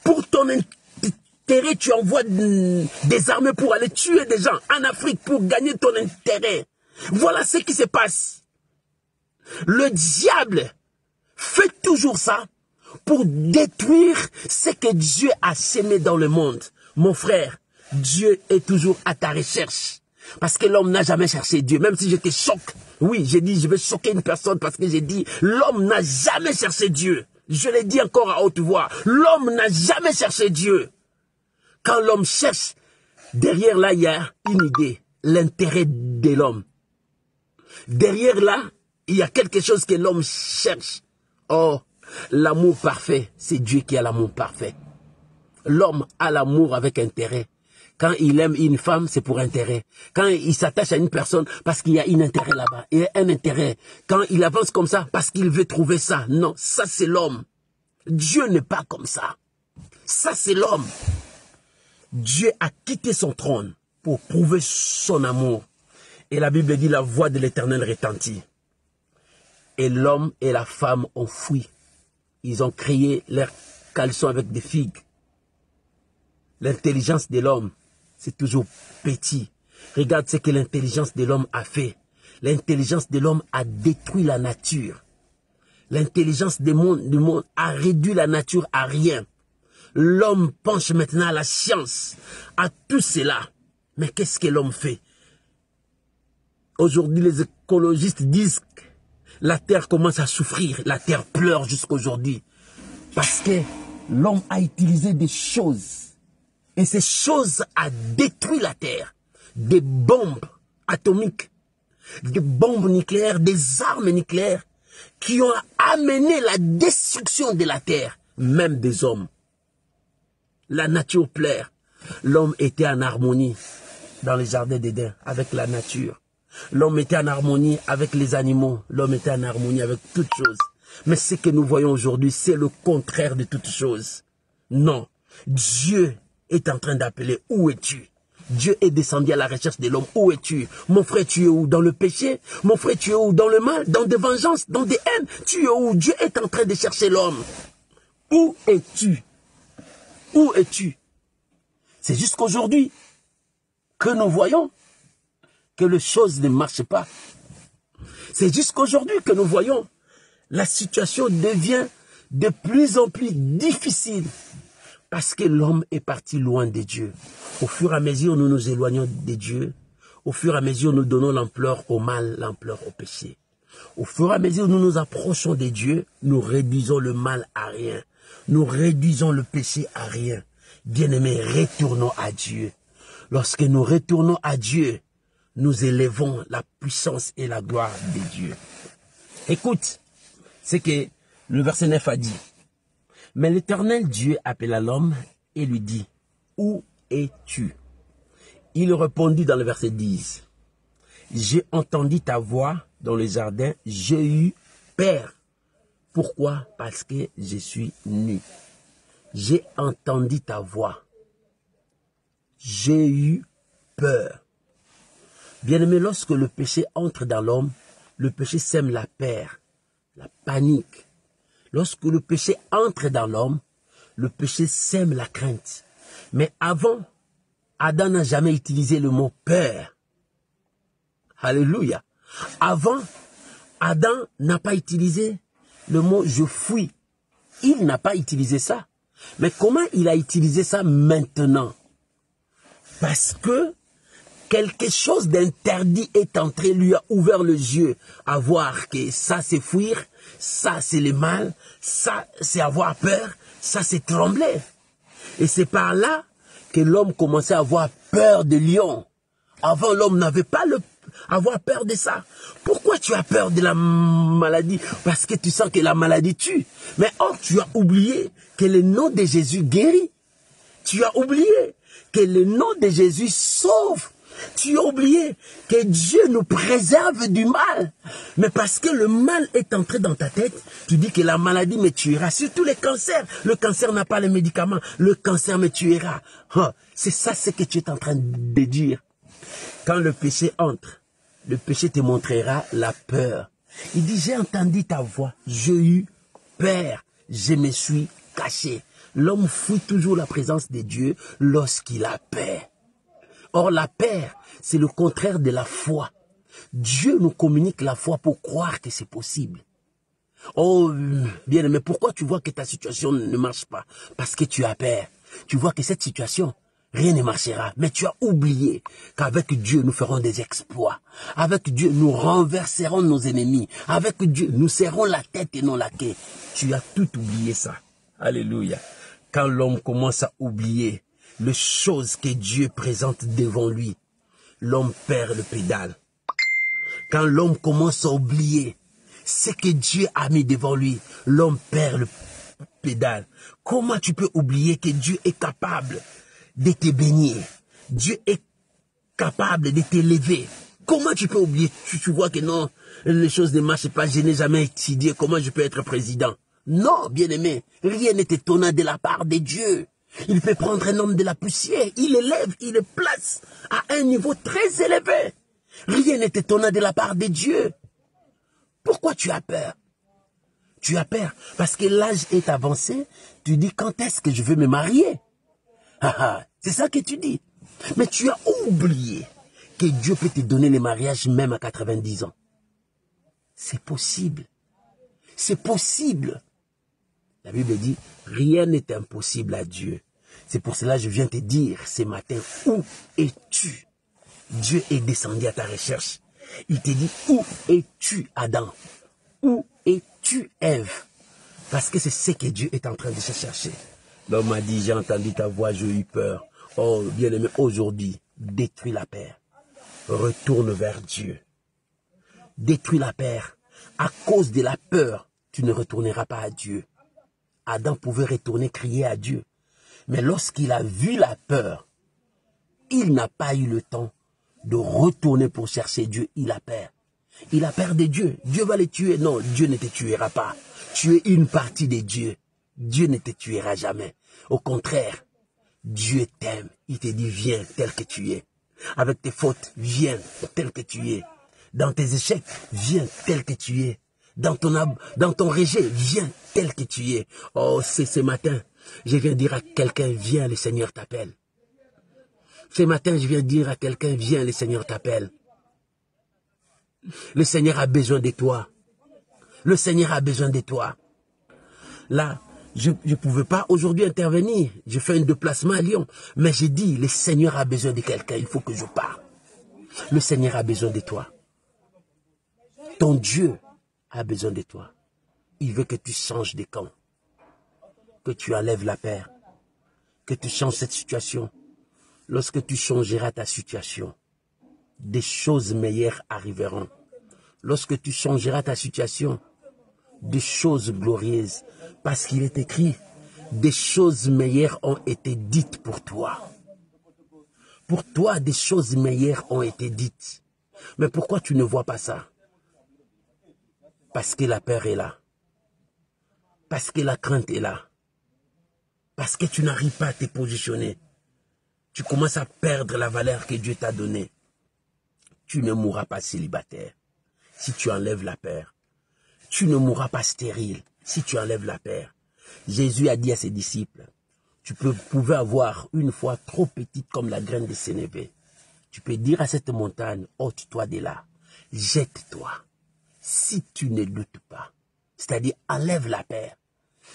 Pour ton intérêt, tu envoies des armées pour aller tuer des gens en Afrique pour gagner ton intérêt. Voilà ce qui se passe. Le diable fait toujours ça pour détruire ce que Dieu a sémé dans le monde. Mon frère, Dieu est toujours à ta recherche. Parce que l'homme n'a jamais cherché Dieu. Même si je te choque. Oui, j'ai dit, je vais choquer une personne parce que j'ai dit, l'homme n'a jamais cherché Dieu. Je l'ai dit encore à haute voix. L'homme n'a jamais cherché Dieu. Quand l'homme cherche, derrière là, il y a une idée. L'intérêt de l'homme. Derrière là, il y a quelque chose que l'homme cherche. Oh, l'amour parfait, c'est Dieu qui a l'amour parfait. L'homme a l'amour avec intérêt. Quand il aime une femme, c'est pour intérêt. Quand il s'attache à une personne, parce qu'il y a un intérêt là-bas. Il y a un intérêt. Quand il avance comme ça, parce qu'il veut trouver ça. Non, ça c'est l'homme. Dieu n'est pas comme ça. Ça c'est l'homme. Dieu a quitté son trône pour prouver son amour. Et la Bible dit, la voix de l'Éternel retentit. Et l'homme et la femme ont fui. Ils ont créé leurs caleçons avec des figues. L'intelligence de l'homme, c'est toujours petit. Regarde ce que l'intelligence de l'homme a fait. L'intelligence de l'homme a détruit la nature. L'intelligence du monde a réduit la nature à rien. L'homme penche maintenant à la science, à tout cela. Mais qu'est-ce que l'homme fait? Aujourd'hui, les écologistes disent que la terre commence à souffrir. La terre pleure jusqu'à aujourd'hui. Parce que l'homme a utilisé des choses. Et ces choses ont détruit la terre. Des bombes atomiques, des bombes nucléaires, des armes nucléaires qui ont amené la destruction de la terre, même des hommes. La nature pleure. L'homme était en harmonie dans les jardins d'Éden avec la nature. L'homme était en harmonie avec les animaux. L'homme était en harmonie avec toutes choses. Mais ce que nous voyons aujourd'hui, c'est le contraire de toutes choses. Non, Dieu est en train d'appeler, où es-tu? Dieu est descendu à la recherche de l'homme, où es-tu? Mon frère, tu es où? Dans le péché? Mon frère, tu es où? Dans le mal? Dans des vengeances? Dans des haines? Tu es où? Dieu est en train de chercher l'homme. Où es-tu? Où es-tu? C'est jusqu'aujourd'hui que nous voyons que les choses ne marchent pas. C'est jusqu'aujourd'hui que nous voyons la situation devient de plus en plus difficile. Parce que l'homme est parti loin de Dieu. Au fur et à mesure, nous nous éloignons de Dieu. Au fur et à mesure, nous donnons l'ampleur au mal, l'ampleur au péché. Au fur et à mesure, nous nous approchons de Dieu, nous réduisons le mal à rien. Nous réduisons le péché à rien. Bien-aimés, retournons à Dieu. Lorsque nous retournons à Dieu, nous élevons la puissance et la gloire de Dieu. Écoute, c'est que le verset 9 a dit. Mais l'Éternel Dieu appela l'homme et lui dit, où es-tu? Il répondit dans le verset 10, j'ai entendu ta voix dans le jardin, j'ai eu peur. Pourquoi? Parce que je suis nu. J'ai entendu ta voix. J'ai eu peur. Bien-aimé, lorsque le péché entre dans l'homme, le péché sème la peur, la panique. Lorsque le péché entre dans l'homme, le péché sème la crainte. Mais avant, Adam n'a jamais utilisé le mot peur. Alléluia. Avant, Adam n'a pas utilisé le mot je fuis. Il n'a pas utilisé ça. Mais comment il a utilisé ça maintenant? Parce que quelque chose d'interdit est entré, lui a ouvert les yeux à voir que ça c'est fuir, ça c'est le mal, ça c'est avoir peur, ça c'est trembler. Et c'est par là que l'homme commençait à avoir peur des lions. Avant l'homme n'avait pas avoir peur de ça. Pourquoi tu as peur de la maladie? Parce que tu sens que la maladie tue. Mais or tu as oublié que le nom de Jésus guérit. Tu as oublié que le nom de Jésus sauve. Tu as oublié que Dieu nous préserve du mal. Mais parce que le mal est entré dans ta tête, tu dis que la maladie me tuera. Surtout les cancers. Le cancer n'a pas les médicaments. Le cancer me tuera. Oh, c'est ça ce que tu es en train de dire. Quand le péché entre, le péché te montrera la peur. Il dit, j'ai entendu ta voix, j'ai eu peur, je me suis caché. L'homme fuit toujours la présence de Dieu lorsqu'il a peur. Or, la peur, c'est le contraire de la foi. Dieu nous communique la foi pour croire que c'est possible. Oh, bien, mais pourquoi tu vois que ta situation ne marche pas? Parce que tu as peur. Tu vois que cette situation, rien ne marchera. Mais tu as oublié qu'avec Dieu, nous ferons des exploits. Avec Dieu, nous renverserons nos ennemis. Avec Dieu, nous serrons la tête et non la queue. Tu as tout oublié ça. Alléluia. Quand l'homme commence à oublier les choses que Dieu présente devant lui, l'homme perd le pédale. Quand l'homme commence à oublier ce que Dieu a mis devant lui, l'homme perd le pédale. Comment tu peux oublier que Dieu est capable de te bénir? Dieu est capable de t'élever. Comment tu peux oublier? Tu vois que non, les choses ne marchent pas. Je n'ai jamais étudié comment je peux être président. Non, bien-aimé, rien n'est étonnant de la part de Dieu. Il peut prendre un homme de la poussière, il élève, il le place à un niveau très élevé. Rien n'est étonnant de la part de Dieu. Pourquoi tu as peur? Tu as peur parce que l'âge est avancé. Tu dis, quand est-ce que je veux me marier? C'est ça que tu dis. Mais tu as oublié que Dieu peut te donner le mariage même à 90 ans. C'est possible. C'est possible. La Bible dit, rien n'est impossible à Dieu. C'est pour cela que je viens te dire ce matin, où es-tu? Dieu est descendu à ta recherche. Il te dit, où es-tu, Adam? Où es-tu, Ève? Parce que c'est ce que Dieu est en train de se chercher. L'homme a dit, j'ai entendu ta voix, j'ai eu peur. Oh, bien-aimé, aujourd'hui, détruis la peur. Retourne vers Dieu. Détruis la peur. À cause de la peur, tu ne retourneras pas à Dieu. Adam pouvait retourner crier à Dieu. Mais lorsqu'il a vu la peur, il n'a pas eu le temps de retourner pour chercher Dieu. Il a peur. Il a peur de Dieu. Dieu va le tuer. Non, Dieu ne te tuera pas. Tu es une partie de Dieu. Dieu ne te tuera jamais. Au contraire, Dieu t'aime. Il te dit, viens tel que tu es. Avec tes fautes, viens tel que tu es. Dans tes échecs, viens tel que tu es. Dans ton rejet, viens tel que tu es. Oh, c'est ce matin, je viens dire à quelqu'un, viens, le Seigneur t'appelle. Ce matin, je viens dire à quelqu'un, viens, le Seigneur t'appelle. Le Seigneur a besoin de toi. Le Seigneur a besoin de toi. Là, je ne pouvais pas aujourd'hui intervenir. Je fais un déplacement à Lyon. Mais j'ai dit, le Seigneur a besoin de quelqu'un. Il faut que je parle. Le Seigneur a besoin de toi. Ton Dieu a besoin de toi. Il veut que tu changes de camp. Que tu enlèves la peur. Que tu changes cette situation. Lorsque tu changeras ta situation, des choses meilleures arriveront. Lorsque tu changeras ta situation, des choses glorieuses. Parce qu'il est écrit, des choses meilleures ont été dites pour toi. Pour toi, des choses meilleures ont été dites. Mais pourquoi tu ne vois pas ça? Parce que la peur est là. Parce que la crainte est là. Parce que tu n'arrives pas à te positionner. Tu commences à perdre la valeur que Dieu t'a donnée. Tu ne mourras pas célibataire si tu enlèves la peur. Tu ne mourras pas stérile si tu enlèves la peur. Jésus a dit à ses disciples, tu pouvais avoir une foi trop petite comme la graine de sénévé. Tu peux dire à cette montagne, ôte-toi de là, jette-toi. Si tu ne doutes pas, c'est-à-dire enlève la peur.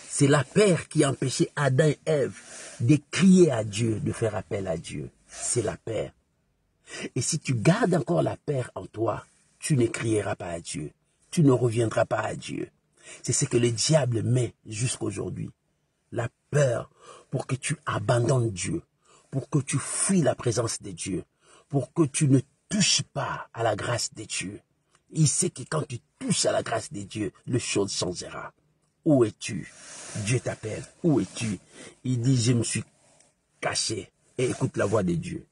C'est la peur qui a empêché Adam et Ève de crier à Dieu, de faire appel à Dieu. C'est la peur. Et si tu gardes encore la peur en toi, tu ne crieras pas à Dieu. Tu ne reviendras pas à Dieu. C'est ce que le diable met jusqu'aujourd'hui. La peur pour que tu abandonnes Dieu, pour que tu fuis la présence de Dieu, pour que tu ne touches pas à la grâce de Dieu. Il sait que quand tu touches à la grâce de Dieu, les choses changeront. Où es-tu? Dieu t'appelle. Où es-tu? Il dit, je me suis caché. Et écoute la voix de Dieu.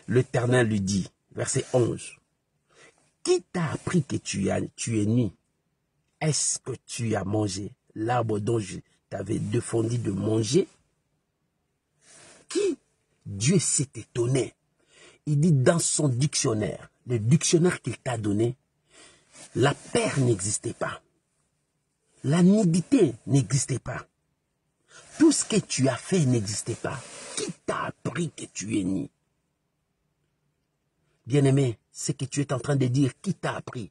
L'Éternel lui dit, Verset 11. Qui t'a appris que tu es nu? Est-ce que tu as mangé l'arbre dont je t'avais défendu de manger? Qui? Dieu s'est étonné. Il dit dans son dictionnaire, le dictionnaire qu'il t'a donné, la paire n'existait pas. La nudité n'existait pas. Tout ce que tu as fait n'existait pas. Qui t'a appris que tu es nu? Bien-aimé, ce que tu es en train de dire, qui t'a appris?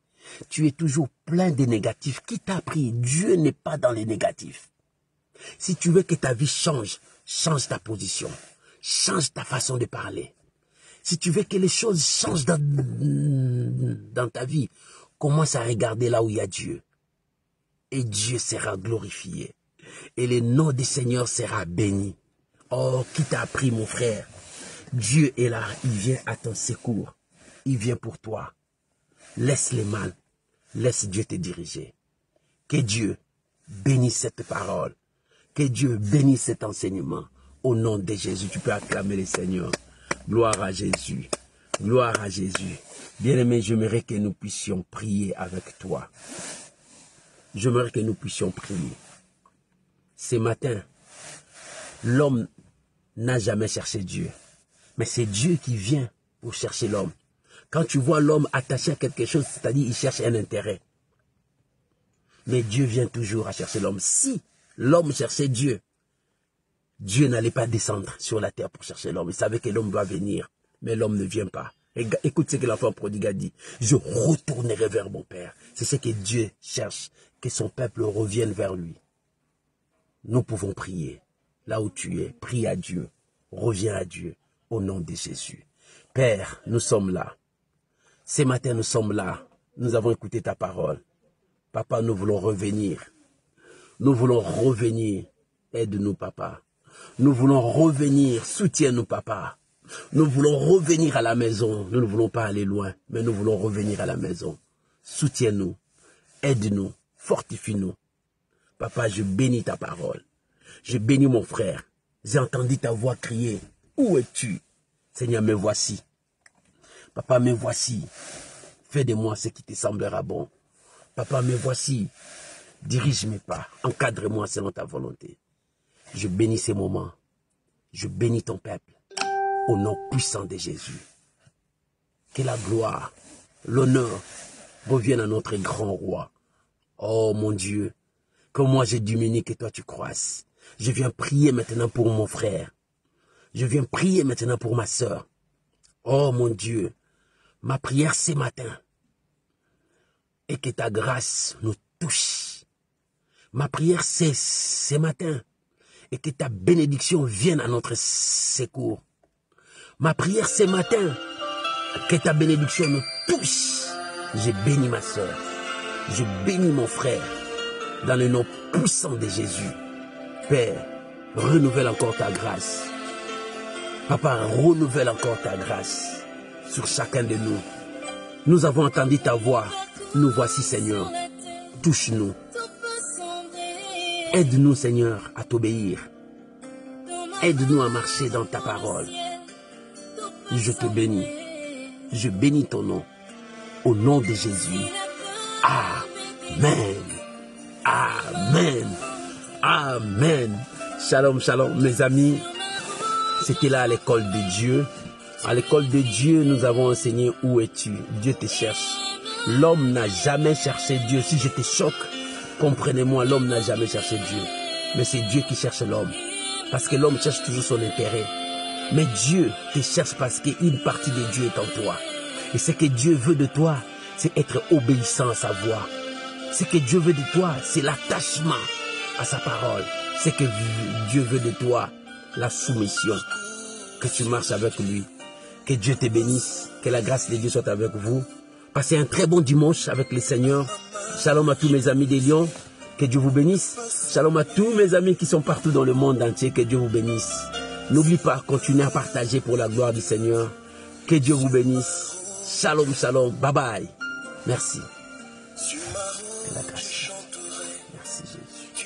Tu es toujours plein de négatifs. Qui t'a appris? Dieu n'est pas dans les négatifs. Si tu veux que ta vie change, change ta position. Change ta façon de parler. Si tu veux que les choses changent dans ta vie, commence à regarder là où il y a Dieu. Et Dieu sera glorifié. Et le nom du Seigneur sera béni. Oh, qui t'a appris, mon frère? Dieu est là, il vient à ton secours. Il vient pour toi. Laisse les mal. Laisse Dieu te diriger. Que Dieu bénisse cette parole. Que Dieu bénisse cet enseignement. Au nom de Jésus, tu peux acclamer le Seigneur. Gloire à Jésus. Gloire à Jésus. Bien-aimé, j'aimerais que nous puissions prier avec toi. J'aimerais que nous puissions prier. Ce matin, l'homme n'a jamais cherché Dieu. Mais c'est Dieu qui vient pour chercher l'homme. Quand tu vois l'homme attaché à quelque chose, c'est-à-dire il cherche un intérêt. Mais Dieu vient toujours à chercher l'homme. Si l'homme cherchait Dieu, Dieu n'allait pas descendre sur la terre pour chercher l'homme. Il savait que l'homme doit venir, mais l'homme ne vient pas. Écoute ce que l'enfant prodigue a dit. Je retournerai vers mon Père. C'est ce que Dieu cherche, que son peuple revienne vers lui. Nous pouvons prier. Là où tu es, prie à Dieu. Reviens à Dieu au nom de Jésus. Père, nous sommes là. Ce matin, nous sommes là. Nous avons écouté ta parole. Papa, nous voulons revenir. Nous voulons revenir. Aide-nous, papa. Nous voulons revenir. Soutiens-nous, papa. Nous voulons revenir à la maison. Nous ne voulons pas aller loin, mais nous voulons revenir à la maison. Soutiens-nous. Aide-nous. Fortifie-nous. Papa, je bénis ta parole. Je bénis mon frère. J'ai entendu ta voix crier. Où es-tu? Seigneur, me voici. Papa, me voici. Fais de moi ce qui te semblera bon. Papa, me voici. Dirige mes pas. Encadre-moi selon ta volonté. Je bénis ces moments. Je bénis ton peuple. Au nom puissant de Jésus. Que la gloire, l'honneur reviennent à notre grand roi. Oh mon Dieu, que moi je diminue, que toi tu croisses. Je viens prier maintenant pour mon frère. Je viens prier maintenant pour ma soeur. Oh mon Dieu, ma prière ce matin est que ta grâce nous touche. Ma prière c'est ce matin et que ta bénédiction vienne à notre secours. Ma prière ce matin, que ta bénédiction nous touche. Je bénis ma soeur. Je bénis mon frère. Dans le nom puissant de Jésus. Père, renouvelle encore ta grâce. Papa, renouvelle encore ta grâce sur chacun de nous. Nous avons entendu ta voix. Nous voici, Seigneur. Touche-nous. Aide-nous, Seigneur, à t'obéir. Aide-nous à marcher dans ta parole. Je te bénis. Je bénis ton nom. Au nom de Jésus. Amen. Amen. Amen. Shalom, shalom, mes amis. C'était là à l'école de Dieu. À l'école de Dieu, nous avons enseigné où es-tu. Dieu te cherche. L'homme n'a jamais cherché Dieu. Si je te choque, comprenez-moi, l'homme n'a jamais cherché Dieu. Mais c'est Dieu qui cherche l'homme. Parce que l'homme cherche toujours son intérêt. Mais Dieu te cherche parce qu'une partie de Dieu est en toi. Et ce que Dieu veut de toi, c'est être obéissant à sa voix. Ce que Dieu veut de toi, c'est l'attachement à sa parole. Ce que Dieu veut de toi, la soumission. Que tu marches avec lui. Que Dieu te bénisse. Que la grâce de Dieu soit avec vous. Passez un très bon dimanche avec le Seigneur. Shalom à tous mes amis des Lions. Que Dieu vous bénisse. Shalom à tous mes amis qui sont partout dans le monde entier. Que Dieu vous bénisse. N'oublie pas, continuez à partager pour la gloire du Seigneur. Que Dieu vous bénisse. Shalom, shalom. Bye bye. Merci. Que la grâce. Merci Jésus.